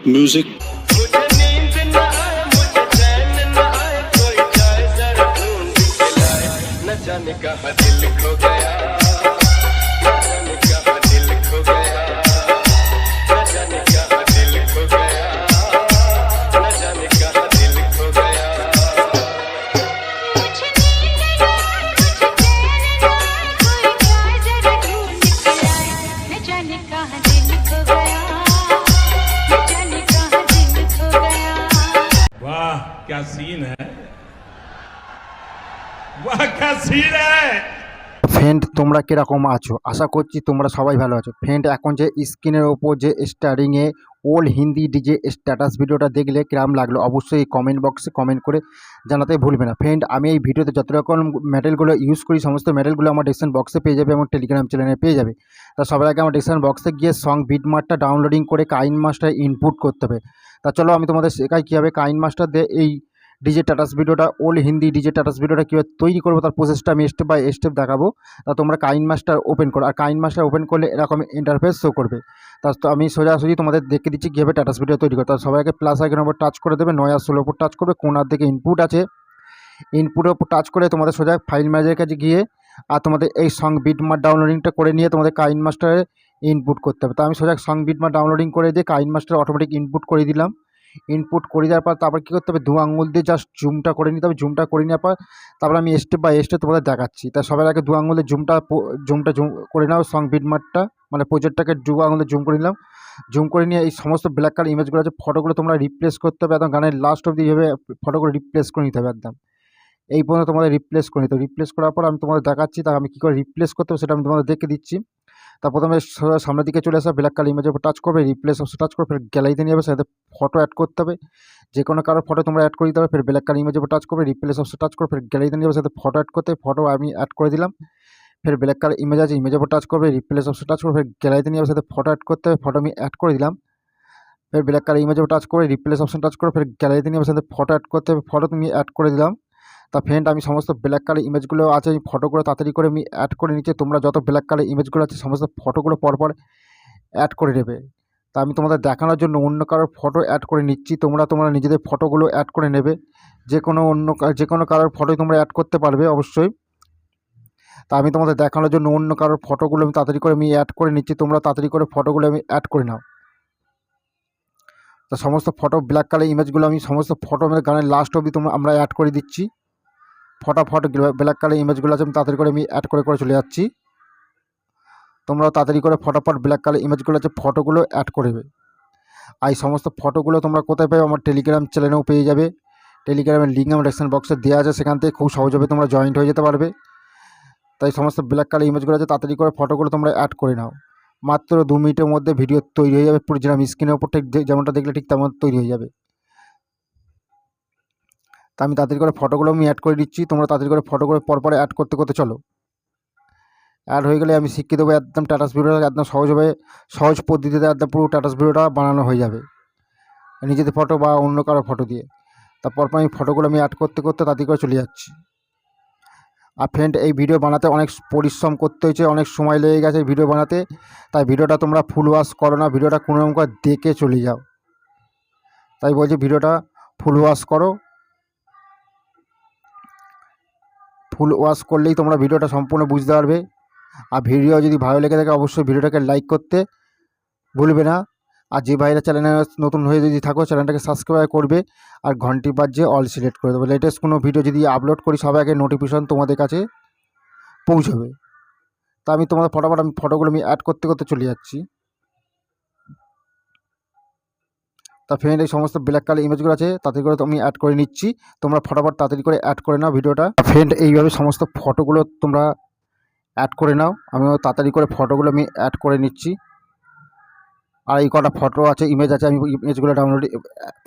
Music. मुझे नींद न आए, मुझे चैन न आए, कोई जाए जरा ढूंढ के लाए। न जाने कहाँ दिल खो गया, न जाने कहाँ दिल खो गया, न जाने कहाँ दिल खो गया, न जाने कहाँ दिल खो गया। मुझे नींद न आए, मुझे चैन न आए, कोई जाए जरा ढूंढ के लाए। न जाने कहाँ दिल खो गया, न जाने कहाँ दिल खो गया। वाह क्या सीन है, वाह क्या सीन है। ফ্রেন্ড তোমরা কীরকম আছো? আশা করছি তোমরা সবাই ভালো আছো। ফ্রেন্ড এখন যে স্ক্রিনের ওপর যে স্টারিংয়ে ওল্ড হিন্দি ডিজে স্ট্যাটাস ভিডিওটা দেখলে কিরকম লাগলো অবশ্যই কমেন্ট বক্সে কমেন্ট করে জানাতে ভুলবে না। ফ্রেন্ড আমি এই ভিডিওতে যত রকম মেটেরিয়ালগুলো ইউজ করি সমস্ত মেটেরিয়ালগুলো আমার ডিসক্রিপশন বক্সে পেয়ে যাবে এবং টেলিগ্রাম চ্যানেলে পেয়ে যাবে। তা সবার আগে আমার ডিসক্রিপশন বক্সে গিয়ে সং বিটমার্টটা ডাউনলোডিং করে কাইন মাস্টার ইনপুট করতে হবে। তা চলো আমি তোমাদের শেখাই কীভাবে কাইন মাস্টার দিয়ে এই ডিজে স্ট্যাটাস ভিডিওটা ওল্ড হিন্দি ডিজে স্ট্যাটাস ভিডিওটা কীভাবে তৈরি করবো তার প্রসেসটা আমি স্টেপ বাই স্টেপ দেখাবো। তা তোমরা কাইন মাস্টার ওপেন করো, আর কাইন মাস্টার ওপেন করলে এরকম ইন্টারফেস শো করবে। তা তো আমি সোজাসুজি তোমাদের দেখে দিচ্ছি কীভাবে স্ট্যাটাস ভিডিও তৈরি করতে। তার সবাইকে প্লাস আইকনের উপর টাচ করে দেবে, 9 আর 16 উপর টাচ করবে, কোনার দিকে ইনপুট আছে, ইনপুটের উপর টাচ করে তোমাদের সোজা ফাইল ম্যানেজারের কাছে গিয়ে আর তোমাদের এই সং বিটমার্ট ডাউনলোডিংটা করে নিয়ে তোমাদের কাইন মাস্টারে ইনপুট করতে হবে। তা আমি সোজা সং বিটমার্ট ডাউনলোডিং করে দিয়ে কাইন মাস্টার অটোমেটিক ইনপুট করে দিলাম। ইনপুট করে দেওয়ার পর তারপর কী করতে হবে, দু আঙুল দিয়ে জাস্ট জুমটা করে নিতে হবে। জুমটা করে নেওয়ার পর তারপর আমি স্টেপ বাই স্টেপ তোমাদের দেখাচ্ছি। তা সবার আগে দু আঙুলে জুমটা জুম করে নাও, সং বিটমার্টটা মানে প্রজেক্টটাকে দু আঙুলে জুম করে নিলাম। জুম করে নিয়ে এই সমস্ত ব্ল্যাক কালার ইমেজগুলো আছে ফটোগুলো তোমরা রিপ্লেস করতে হবে, একদম গানের লাস্ট অবধি এইভাবে ফটোগুলো রিপ্লেস করে নিতে হবে একদম এই পর্যন্ত তোমাদের রিপ্লেস করে নিতে হবে। রিপ্লেস করার পর আমি তোমাদের দেখাচ্ছি তা আমি কী করে রিপ্লেস করতে হবে সেটা আমি তোমাদের দেখে দিচ্ছি। তা প্রথমে সামনের দিকে চলে আসা ব্ল্যাক কালার ইমেজের উপর টাচ করবে, রিপ্লেস অপশন টাচ করবে, ফের গ্যালারিতে নিয়ে যাবে, সাথে ফটো অ্যাড করতে হবে, যে কোনো কারোর ফটো তোমরা অ্যাড করে দিতে হবে। ফের ব্ল্যাক কালার ইমেজের উপর টাচ করবে, রিপ্লেস অপশন টাচ করবে, ফের গ্যালারিতে নিয়ে যাবে, সাথে ফটো অ্যাড করতে ফটো আমি অ্যাড করে দিলাম। ফের ব্ল্যাক কালার ইমেজ আছে, ইমেজের উপর টাচ করবে, রিপ্লেস অপশন টাচ করবে, ফের গ্যালারিতে নিয়ে যাবে, সাথে ফটো অ্যাড করতে হবে, ফটো আমি অ্যাড করে দিলাম। ফের ব্ল্যাক কালার ইমেজের উপর টাচ করে রিপ্লেস অপশন টাচ করে ফের গ্যালারিতে নিয়ে যাবে, সাথে ফটো অ্যাড করতে হবে, ফটো তুমি অ্যাড করে দিলাম। তা ফ্রেন্ড আমি সমস্ত ব্ল্যাক কালার ইমেজগুলো আছে এই ফটোগুলো তাড়াতাড়ি করে আমি অ্যাড করে নিচ্ছি। তোমরা যত ব্ল্যাক কালার ইমেজগুলো আছে সমস্ত ফটোগুলো পরপর অ্যাড করে নেবে। তা আমি তোমাদের দেখানোর জন্য অন্য কারোর ফটো অ্যাড করে নিচ্ছি, তোমরা নিজেদের ফটোগুলো অ্যাড করে নেবে। যে কোনো কারোর ফটোই তোমরা অ্যাড করতে পারবে অবশ্যই। তা আমি তোমাদের দেখানোর জন্য অন্য কারোর ফটোগুলো আমি তাড়াতাড়ি করে আমি অ্যাড করে নিচ্ছি, তোমরা তাড়াতাড়ি করে ফটোগুলো আমি অ্যাড করে নাও। তা সমস্ত ফটো ব্ল্যাক কালার ইমেজগুলো আমি সমস্ত ফটো আমাদের গানের লাস্ট অবধি আমরা অ্যাড করে দিচ্ছি। ফটাফট ব্ল্যাক কালার ইমেজগুলো আছে আমি তাড়াতাড়ি করে আমি অ্যাড করে চলে যাচ্ছি। তোমরাও তাড়াতাড়ি করে ফটাফট ব্ল্যাক কালার ইমেজগুলো আছে ফটোগুলো অ্যাড করবে। আর এই সমস্ত ফটোগুলো তোমরা কোথায় পাবে, আমার টেলিগ্রাম চ্যানেলেও পেয়ে যাবে। টেলিগ্রামের লিঙ্ক আমার ডেসক্রিপশন বক্সে দেওয়া আছে, সেখান থেকে খুব সহজভাবে তোমরা জয়েন্ট হয়ে যেতে পারবে। তাই সমস্ত ব্ল্যাক কালার ইমেজগুলো আছে তাড়াতাড়ি করে ফটোগুলো তোমরা অ্যাড করে নাও। মাত্র 2 মিনিটের মধ্যে ভিডিও তৈরি হয়ে যাবে, পুরো যেরকম স্ক্রিনের উপর ঠিক যেমনটা দেখলে ঠিক তেমন তৈরি হয়ে যাবে। তা আমি তাড়াতাড়ি করে ফটোগুলো আমি অ্যাড করে দিচ্ছি, তোমরা তাড়াতাড়ি করে ফটোগুলো পরপর অ্যাড করতে চলো। অ্যাড হয়ে গেলে আমি শিখিয়ে দেবো একদম স্ট্যাটাস ভিডিওটা একদম সহজ পদ্ধতিতে একদম পুরো স্ট্যাটাস ভিডিওটা বানানো হয়ে যাবে নিজেদের ফটো বা অন্য কারো ফটো দিয়ে। তারপর আমি ফটোগুলো আমি অ্যাড করতে তাড়াতাড়ি করে চলে যাচ্ছি। আর ফ্রেন্ড এই ভিডিও বানাতে অনেক পরিশ্রম করতে হয়েছে, অনেক সময় লেগে গেছে ভিডিও বানাতে, তাই ভিডিওটা তোমরা ফুল ওয়াশ করো না, ভিডিওটা কোনো রকম করে দেখে চলে যাও। তাই বলছি ভিডিওটা ফুল ওয়াশ করো, ফুল ওয়াশ করলেই তোমরা ভিডিওটা সম্পূর্ণ বুঝতে পারবে। আর ভিডিও যদি ভালো লেগে থাকে অবশ্যই ভিডিওটাকে লাইক করতে ভুলবে না। আর যে ভাইরা চ্যানেলে নতুন হয়ে যদি থাকো চ্যানেলটাকে সাবস্ক্রাইব করবে আর ঘন্টি বাজছে অল সিলেক্ট করে দেবে। লেটেস্ট কোনো ভিডিও যদি আপলোড করি সবার আগে নোটিফিকেশন তোমাদের কাছে পৌঁছবে। তা আমি তোমাদের ফটাফট আমি ফটোগুলো আমি অ্যাড করতে চলে যাচ্ছি। তা ফ্রেন্ড এই সমস্ত ব্ল্যাক কালার ইমেজগুলো আছে তাড়াতাড়ি করে আমি অ্যাড করে নিচ্ছি, তোমরা ফটাফট তাড়াতাড়ি করে অ্যাড করে নাও ভিডিওটা। ফ্রেন্ড এইভাবে সমস্ত ফটোগুলো তোমরা অ্যাড করে নাও, আমিও তাড়াতাড়ি করে ফটোগুলো আমি অ্যাড করে নিচ্ছি। আর এই কটা ফটো আছে ইমেজ আছে আমি ইমেজগুলো ডাউনলোড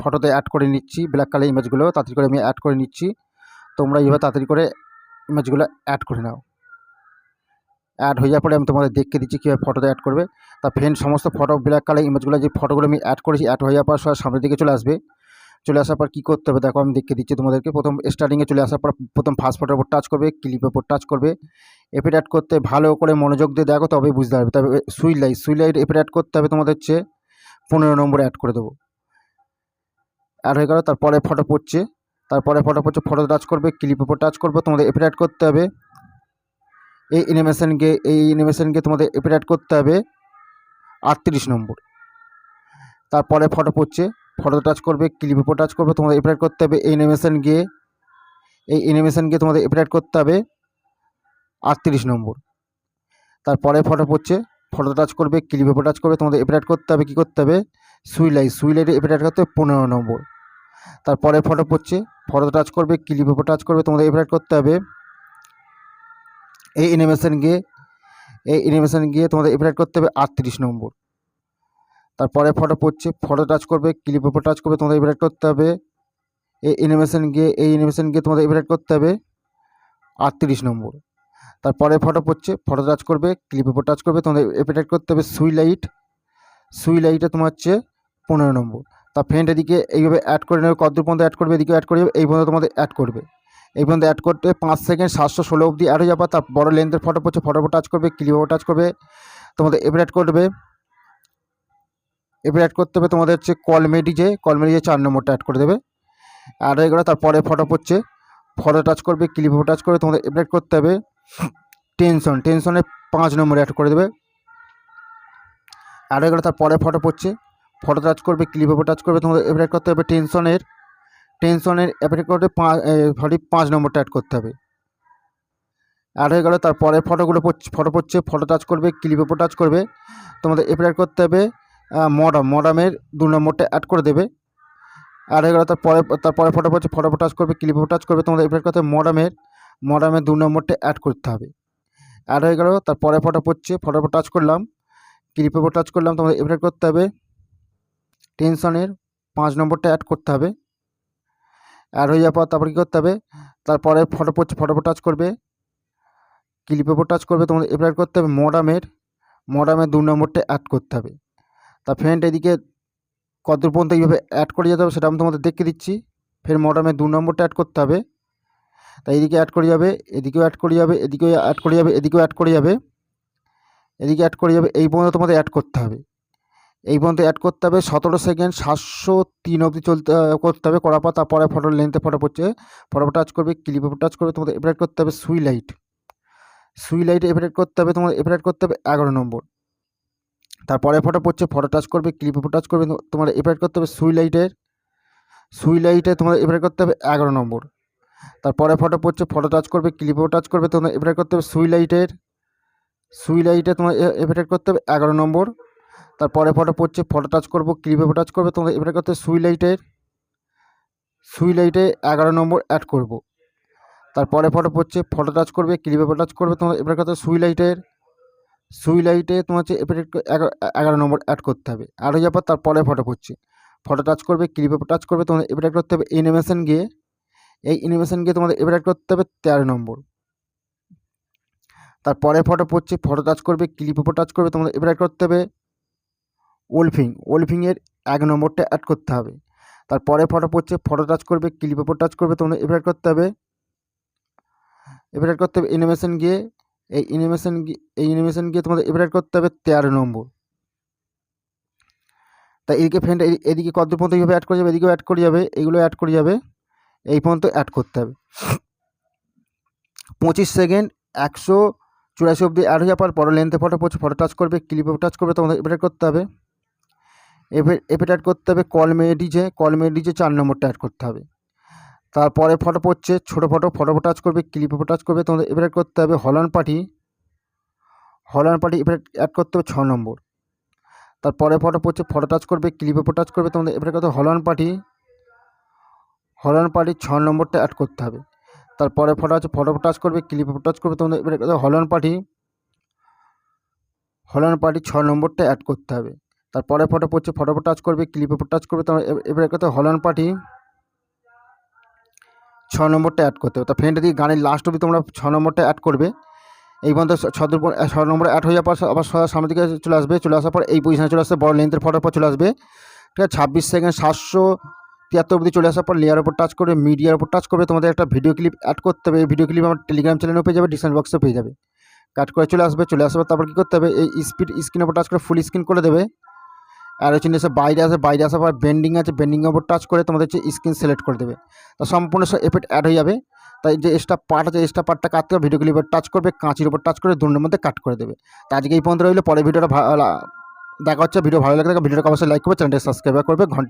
ফটোতে অ্যাড করে নিচ্ছি, ব্ল্যাক কালার ইমেজগুলো তাড়াতাড়ি করে আমি অ্যাড করে নিচ্ছি। তোমরা এইভাবে তাড়াতাড়ি করে ইমেজগুলো অ্যাড করে নাও। অ্যাড হয়ে যাওয়ার পরে আমি তোমাদের দেখে দিচ্ছি কীভাবে ফটোতে অ্যাড করবে। তা ফ্রেন্ড সমস্ত ফটো ব্ল্যাক কালার ইমেজগুলো যে ফটোগুলো আমি অ্যাড করেছি অ্যাড হয়ে যাওয়ার পর সামনের দিকে চলে আসবে। চলে আসার পর কী করতে হবে দেখো আমি দেখে দিচ্ছি তোমাদেরকে। প্রথম স্টার্টিংয়ে চলে আসার পর প্রথম ফার্স্ট ফটোর উপর টাচ করবে, ক্লিপের উপর টাচ করবে। এফেক্ট অ্যাড করতে ভালো করে মনোযোগ দিয়ে দেখো তবেই বুঝতে পারবে। তবে সুইট লাইট এফেক্ট অ্যাড করতে হবে তোমাদের হচ্ছে 15 নম্বরে অ্যাড করে দেবো। অ্যাড হয়ে গেল। তারপরে ফটো পড়ছে, ফটো টাচ করবে, ক্লিপ উপর টাচ করবে, তোমাদের এপিট অ্যাড করতে হবে। এই অ্যানিমেশনকে তোমাদের এপিট অ্যাড করতে হবে 38 নম্বর। তারপরে ফটো পড়ছে, ফটো টাচ করবে, ক্লিপ উপর টাচ করবে, তোমাদের এপিট অ্যাড করতে হবে এই অ্যানিমেশনকে তোমাদের এপিট অ্যাড করতে হবে 38 নম্বর। তারপরে ফটো পড়ছে, ফটো টাচ করবে, ক্লিপ উপর টাচ করবে, তোমাদের এপিট অ্যাড করতে হবে, কী করতে হবে, সুইলাইটে এপিট অ্যাড করতে হবে 15 নম্বর। তারপরে ফটো পড়ছে, ফটো টাচ করবে, ক্লিপ উপর টাচ করবে, তোমাদের এপিট অ্যাড করতে হবে এই অ্যানিমেশন গিয়ে তোমাদের এপিট অ্যাড করতে হবে 38 নম্বর। তারপরে ফটো পড়ছে, ফটো টাচ করবে, ক্লিপ উপর টাচ করবে, তোমাদের এপিট অ্যাড করতে হবে এই অ্যানিমেশন গিয়ে তোমাদের এপিট অ্যাড করতে হবে 38 নম্বর। তারপরে ফটো পড়ছে, ফটো টাচ করবে, ক্লিপ উপর টাচ করবে, তোমাদের এপিট অ্যাড করতে হবে সুইলাইটে তোমার হচ্ছে 15 নম্বর। তা ফ্রেন্ড এদিকে এইভাবে অ্যাড করে নেবে, কতদূর পর্যন্ত অ্যাড করবে, এদিকে অ্যাড করে এই পর্যন্ত তোমাদের অ্যাড করবে। এই পর্যন্ত অ্যাড করতে 5 সেকেন্ড 716 অবধি অ্যাড হয়ে যাবে। তার বড় লেন্থের ফটো পড়ছে, ফটো টাচ করবে, ক্লিপ টাচ করবে, তোমাদের এপিট অ্যাড করতে হবে তোমাদের হচ্ছে কলমেডি 4 নম্বরটা অ্যাড করে দেবে। অ্যাড হয়ে গেলো। তারপরে ফটো পড়ছে, ফটো টাচ করবে, ক্লিপ টাচ করবে, তোমাদের এপিট অ্যাড করতে হবে টেনশনে 5 নম্বরে অ্যাড করে দেবে। অ্যাড হয়ে গেলো। তারপরে ফটো পড়ছে, ফটো টাচ করবে, ক্লিপ টাচ করবে, তোমাদের এপিট অ্যাড করতে হবে টেনশনের এপিট করতে 5 নম্বরটা অ্যাড করতে হবে। অ্যাড হয়ে গেলো। তারপরে ফটো পড়ছে, ফটো টাচ করবে, ক্লিপ উপর টাচ করবে, তোমাদের এপিট অ্যাড করতে হবে মডামের 2 নম্বরটা অ্যাড করে দেবে। অ্যাড হয়ে গেলো। তারপরে ফটো পড়ছে, ফটো টাচ করবে, ক্লিপ উপর টাচ করবে, তোমাদের এপিট করতে হবে মডামের 2 নম্বরটা অ্যাড করতে হবে। অ্যাড হয়ে গেলো। তারপরে ফটো পড়ছে, ফটো টাচ করলাম, ক্লিপ উপর টাচ করলাম, তোমাদের এপিট করতে হবে টেনশনের 5 নম্বরটা অ্যাড করতে হবে। অ্যাড হয়ে যাওয়ার পর তারপর কী করতে হবে, তারপরে ফটো পড়ছে, ফটো টাচ করবে, ক্লিপ উপর টাচ করবে, তোমাদের এপিট অ্যাড করতে হবে মডামের 2 নম্বরটা অ্যাড করতে হবে। তা ফ্রেন্ড এদিকে কতদূর পর্যন্ত এইভাবে অ্যাড করে যেতে হবে সেটা আমি তোমাদের দেখিয়ে দিচ্ছি। ফের মডামের 2 নম্বরটা অ্যাড করতে হবে। তাই এদিকে অ্যাড করে যাবে, এদিকেও অ্যাড করে যাবে, এদিকেও অ্যাড করে যাবে, এদিকেও অ্যাড করে যাবে, এদিকে অ্যাড করে যাবে। এই পর্যন্ত তোমাদের অ্যাড করতে হবে। এই পর্যন্ত অ্যাড করতে হবে 17 সেকেন্ড 703 অবধি করতে হবে। করার পর তারপরে ফটোর লেন্থে ফটো পড়ছে, ফটো টাচ করবে, ক্লিপ উপর টাচ করবে, তোমাদের এপিট করতে হবে সুইলাইটে এপিট করতে হবে, তোমাদের এপিট করতে হবে 11 নম্বর। তারপরে ফটো পড়ছে, ফটো টাচ করবে, ক্লিপ উপর টাচ করবে, তোমাদের এপিট করতে হবে সুইলাইটে তোমাদের এপিট করতে হবে 11 নম্বর। তারপরে ফটো পড়ছে, ফটো টাচ করবে, ক্লিপ উপর টাচ করবে, তোমাদের এপিট করতে হবে সুইলাইটে তোমার এপিট করতে হবে 11 নম্বর। তারপরে ফটো পড়ছে, ফটো টাচ করবো, ক্লিপ উপর টাচ করবে, তোমাদের এপিট করতে হবে সুইলাইটে 11 নম্বর অ্যাড করব। তারপরে ফটো পড়ছে, ফটো টাচ করবে, ক্লিপ উপর টাচ করবে, তোমাদের এপিট করতে হবে সুইলাইটে তোমার হচ্ছে এপিট 11 নম্বর অ্যাড করতে হবে। অ্যাড হয়ে যাওয়ার পর তারপরে ফটো পড়ছে, ফটো টাচ করবে, ক্লিপ উপর টাচ করবে, তোমাদের এপিট করতে হবে এই অ্যানিমেশন গিয়ে তোমাদের এপিট করতে হবে 13 নম্বর। তারপরে ফটো পড়ছে, ফটো টাচ করবে, ক্লিপ উপর টাচ করবে, তোমাদের এপিট করতে হবে ওলফিংয়ের 1 নম্বরটা অ্যাড করতে হবে। তারপরে ফটো পড়ছে, ফটো টাচ করবে, ক্লিপ উপর টাচ করবে, তোমাদের এপিট করতে হবে অ্যানিমেশন গিয়ে এই অ্যানিমেশন গিয়ে তোমাদের এপিট করতে হবে 13 নম্বর। তাই এদিকে ফ্রেন্ড এদিকে কত পর্যন্ত এইভাবে অ্যাড করে যাবে, এদিকেও অ্যাড করে যাবে, এইগুলো অ্যাড করে যাবে, এই পর্যন্ত অ্যাড করতে হবে। 25 সেকেন্ড 184 অবধি অ্যাড হয়ে যাওয়ার পর লেন্থে ফটো পড়ছে, ফটো টাচ করবে, ক্লিপ টাচ করবে, তোমাদের এপিট করতে হবে এপিট অ্যাড করতে হবে কলমেডি 4 নম্বরটা অ্যাড করতে হবে। তারপরে ফটো পড়ছে, ছোটো ফটো টাচ করবে, ক্লিপ টাচ করবে, তোমাদের এপিট করতে হবে হলান পার্টি এপিট অ্যাড করতে হবে 6 নম্বর। তারপরে ফটো পড়ছে, ফটো টাচ করবে, ক্লিপ টাচ করবে, তোমাদের এপিট করতে হবে হলান পার্টি 6 নম্বরটা অ্যাড করতে হবে। তারপরে ফটো টাচ করবে, ক্লিপ টাচ করবে, তোমাদের এপিট করতে হবে হলান পার্টি 6 নম্বরটা অ্যাড করতে হবে। তারপরে ফটো পড়ছে, ফটো টাচ করবে, ক্লিপ টাচ করবে, তোমার এপিট করতে হবে হলান পার্টি 6 নম্বরটা অ্যাড করতে হবে। তা ফ্রেন্ড দিয়ে গানের লাস্ট অবধি তোমরা 6 নম্বরটা অ্যাড করবে। এই পর্যন্ত 6 নম্বর অ্যাড হয়ে যাওয়ার পর আবার সামনের দিকে চলে আসার পর এই পজিশনে চলে আসবে, বড় লেন্থের ফটোর পর চলে আসবে, ঠিক আছে। 26 সেকেন্ড 773 অবধি চলে আসার পর লেয়ার উপর টাচ করবে, মিডিয়ার উপর টাচ করবে, তোমাদের একটা ভিডিও ক্লিপ অ্যাড করতে হবে। এই ভিডিও ক্লিপ আমার টেলিগ্রাম চ্যানেলেও পেয়ে যাবে, ডিসক্রিপশন বক্সেও পেয়ে যাবে। কাট করে চলে আসবে, তারপর কী করতে হবে, এই স্ক্রিনের উপর টাচ করে ফুল স্ক্রিন করে দেবে। অ্যারো চিহ্ন এসে বাইরে আসার পর বেন্ডিং আছে, বেন্ডিংয়ের উপর টাচ করে তোমাদের হচ্ছে স্ক্রিন সিলেক্ট করে দেবে। তা সম্পূর্ণ সব এফেক্ট অ্যাড হয়ে যাবে। তাই যে এক্সট্রা পার্ট আছে, এক্সট্রা পার্টটা কাটতে হবে, ভিডিও ক্লিপের টাচ করবে, কাঁচির উপর টাচ করে দুটোর মধ্যে কাট করে দেবে। তো আজকে এই পর্যন্ত রইলো, পরে ভিডিওটা দেখা হচ্ছে। ভিডিও ভালো লাগে ভিডিওটা অবশ্যই লাইক করবে, চ্যানেলটা সাবস্ক্রাইব করবে, ঘন্টি